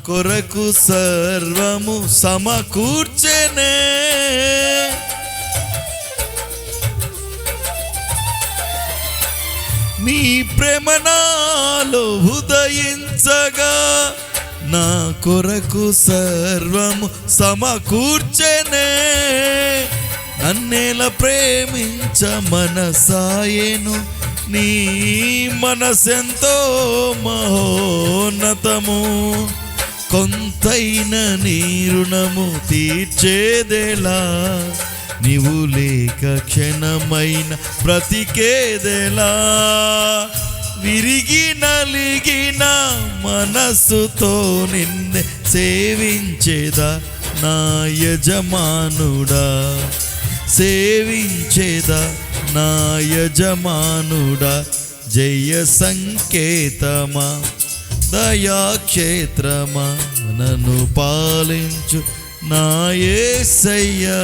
కొరకు సర్వము సమకూర్చెనే. నీ ప్రేమ నాలో ఉదయించగా నా కొరకు సర్వము సమకూర్చెనే. నన్నేల ప్రేమించ మనసాయెను, నీ మనసెంతో మహోన్నతము. కొంతైన నీ రుణము తీర్చేదేలా, నీవు లేక క్షణమైన బ్రతికేదెలా. విరిగి నలిగిన మనస్సుతో నిన్నే సేవించేదా నా యజమానుడా, సేవించేదా నా యజమానుడా. జయ సంకేతమా దయాక్షేత్రమా నన్ను పాలించు నా యేసయ్యా.